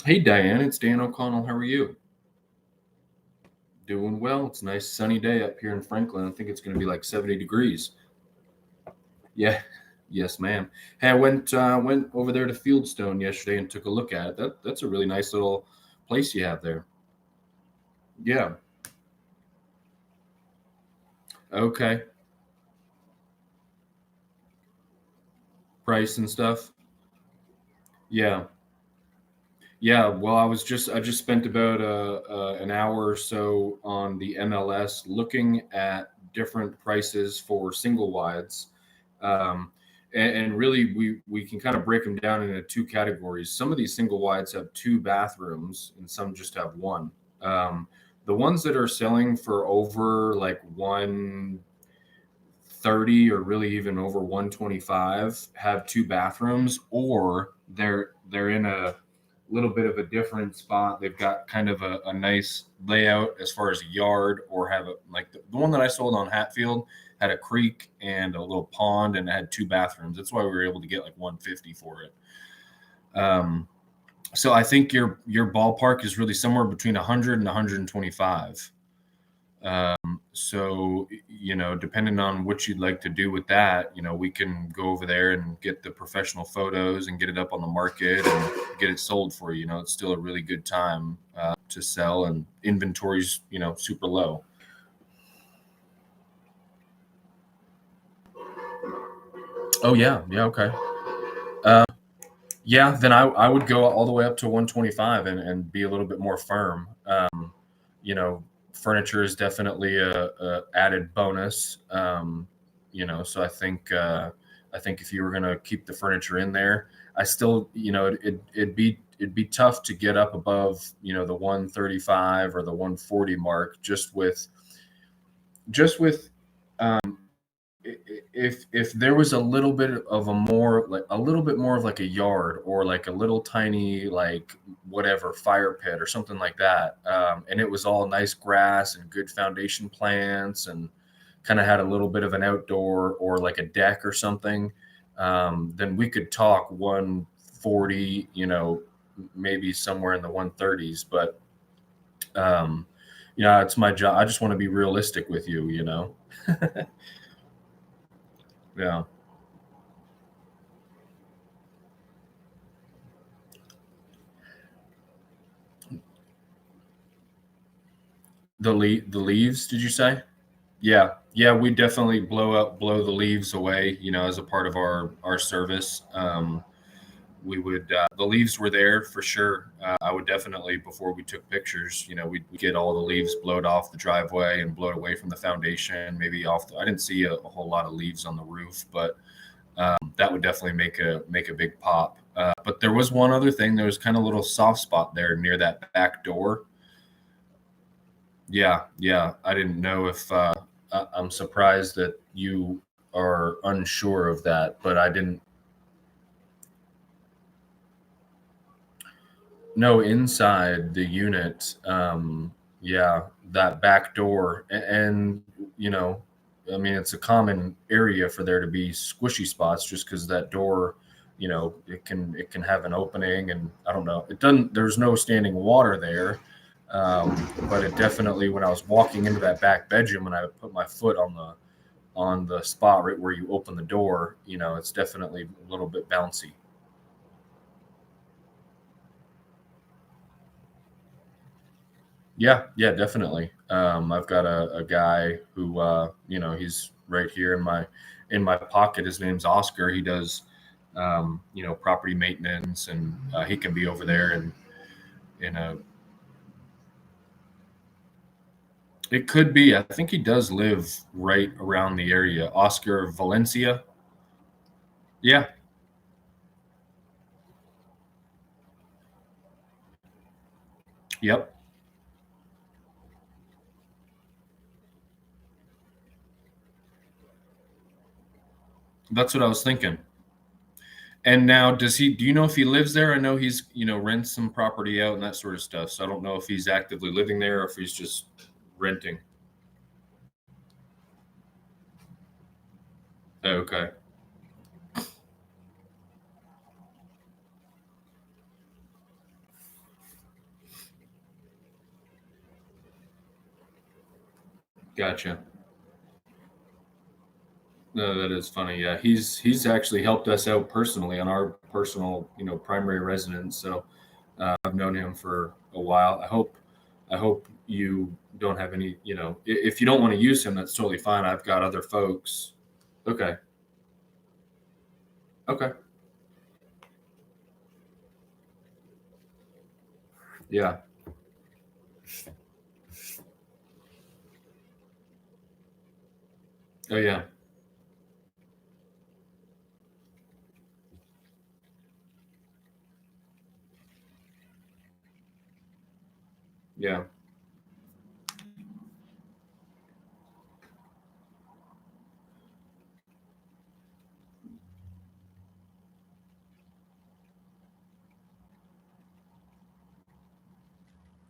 Hey Diane, it's Dan O'Connell. How are you? Doing well. It's a nice sunny day up here in Franklin. I think it's going to be like 70 degrees. Yeah, yes, ma'am. Hey, I went over there to Fieldstone yesterday and took a look at it. That's a really nice little place you have there. Yeah. Okay. Price and stuff. Yeah. Yeah. Well, I just spent about an hour or so on the MLS looking at different prices for single wides. Um, and really, we can kind of break them down into two categories. Some of these single wides have two bathrooms, and some just have one. Um, the ones that are selling for over like 130 or really even over 125 have two bathrooms, or they're in a little bit of a different spot. They've got kind of a nice layout as far as a yard, or have a like the one that I sold on Hatfield had a creek and a little pond and it had two bathrooms. That's why we were able to get like 150 for it. Um, so I think your ballpark is really somewhere between 100 and 125. So depending on what you'd like to do with that, we can go over there and get the professional photos and get it up on the market and get it sold for you. It's still a really good time to sell, and inventory's super low. Oh yeah, yeah, okay. Yeah, then I would go all the way up to 125 and be a little bit more firm. You know, Furniture is definitely a added bonus. So I think if you were gonna keep the furniture in there, I still, it'd be tough to get up above, the 135 or the 140 mark, just with if there was a little bit of a little bit more of like a yard, or like a little tiny, like whatever, fire pit or something like that, and it was all nice grass and good foundation plants, and kind of had a little bit of an outdoor or like a deck or something, then we could talk 140, maybe somewhere in the 130s. But um, it's my job. I just want to be realistic with you. Yeah. The leaves, did you say? Yeah, yeah, we definitely blow the leaves away, as a part of our service. We would The leaves were there for sure. I would definitely, before we took pictures, we'd get all the leaves blowed off the driveway and blowed away from the foundation, maybe I didn't see a whole lot of leaves on the roof, but that would definitely make a big pop. But there was one other thing. There was kind of a little soft spot there near that back door. Yeah, yeah. I didn't know if I'm surprised that you are unsure of that, but I didn't know inside the unit. Yeah, that back door, and you know, I mean, it's a common area for there to be squishy spots, just because that door, it can have an opening, and I don't know. It doesn't. There's no standing water there. But it definitely, when I was walking into that back bedroom and I put my foot on the spot right where you open the door, it's definitely a little bit bouncy. Yeah, yeah, definitely. I've got a guy who, he's right here in my pocket. His name's Oscar. He does, property maintenance, and he can be over there, and in a. It could be. I think he does live right around the area. Oscar Valencia. Yeah, yep. That's what I was thinking. And now, do you know if he lives there? I know he's, rents some property out and that sort of stuff. So I don't know if he's actively living there or if he's just renting. Okay. Gotcha. No, that is funny. Yeah, he's actually helped us out personally on our personal, primary residence. So I've known him for a while. I hope you don't have any. If you don't want to use him, that's totally fine. I've got other folks. Okay. Okay. Yeah. Oh yeah. Yeah.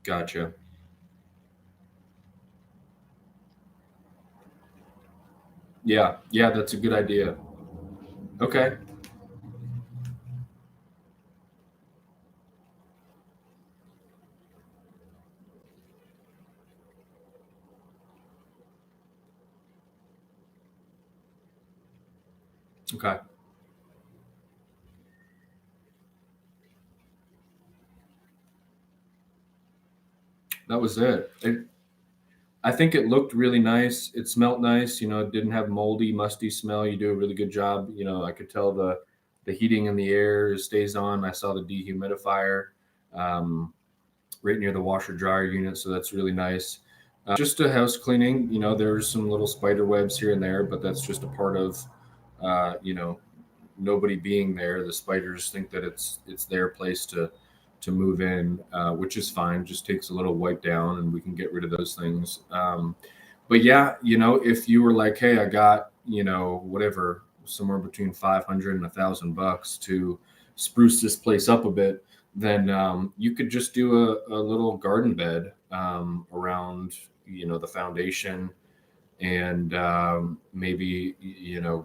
Gotcha. Yeah. Yeah. That's a good idea. Okay. Okay. That was it. I think it looked really nice. It smelled nice. It didn't have moldy, musty smell. You do a really good job. I could tell the heating in the air stays on. I saw the dehumidifier right near the washer dryer unit, so that's really nice. Just a house cleaning. There's some little spider webs here and there, but that's just a part of uh, you know nobody being there. The spiders think that it's their place to move in, which is fine. Just takes a little wipe down, and we can get rid of those things. But yeah, if you were like, hey, I got whatever, somewhere between 500 and $1,000 to spruce this place up a bit, then you could just do a little garden bed around the foundation, and maybe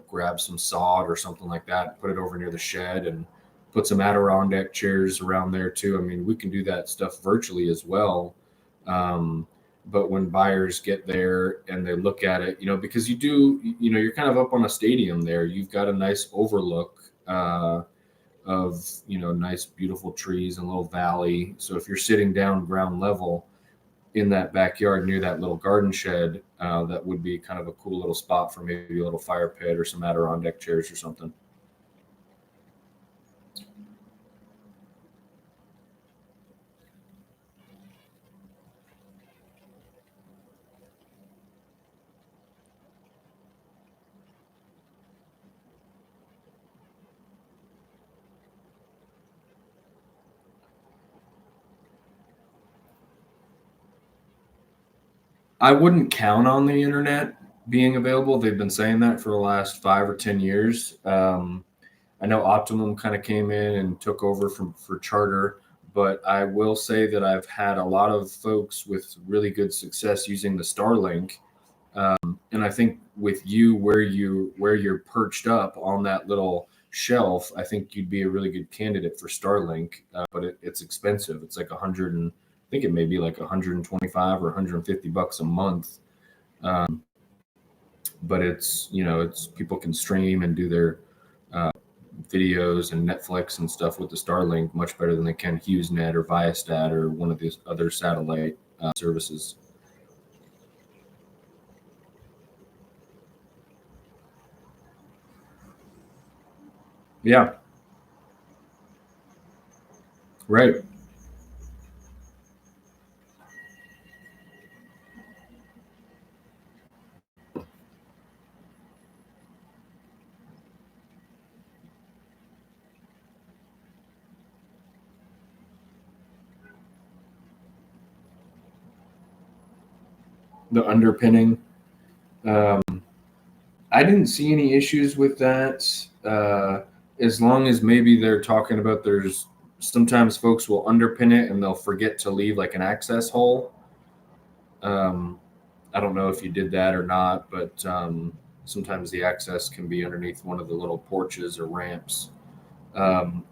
grab some sod or something like that, put it over near the shed, and put some Adirondack chairs around there too. I mean, we can do that stuff virtually as well. um, but when buyers get there and they look at it, because you're kind of up on a stadium there, you've got a nice overlook of nice beautiful trees and little valley. So if you're sitting down ground level in that backyard near that little garden shed, that would be kind of a cool little spot for maybe a little fire pit or some Adirondack chairs or something. I wouldn't count on the internet being available. They've been saying that for the last 5 or 10 years. I know Optimum kind of came in and took over for Charter, but I will say that I've had a lot of folks with really good success using the Starlink. And I think with you where you're perched up on that little shelf, I think you'd be a really good candidate for Starlink. But it's expensive. It's like 100, and I think it may be like 125 or 150 bucks a month. But it's people can stream and do their uh, videos and Netflix and stuff with the Starlink much better than they can HughesNet or Viasat or one of these other satellite services. Yeah, right. The underpinning. Um, I didn't see any issues with that. As long as maybe they're talking about there's sometimes folks will underpin it and they'll forget to leave like an access hole. Um, I don't know if you did that or not, but sometimes the access can be underneath one of the little porches or ramps,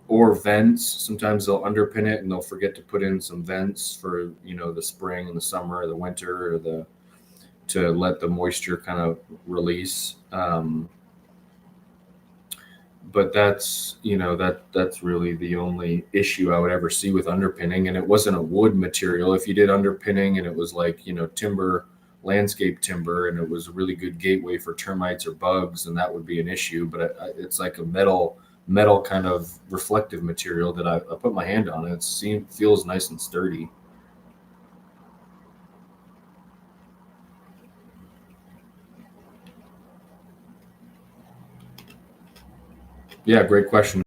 or vents. Sometimes they'll underpin it and they'll forget to put in some vents for the spring and the summer or the winter or the to let the moisture kind of release. But that's, that's really the only issue I would ever see with underpinning. And it wasn't a wood material. If you did underpinning and it was like, timber, landscape timber, and it was a really good gateway for termites or bugs, and that would be an issue. But it's like a metal kind of reflective material that I put my hand on. It feels nice and sturdy. Yeah, great question.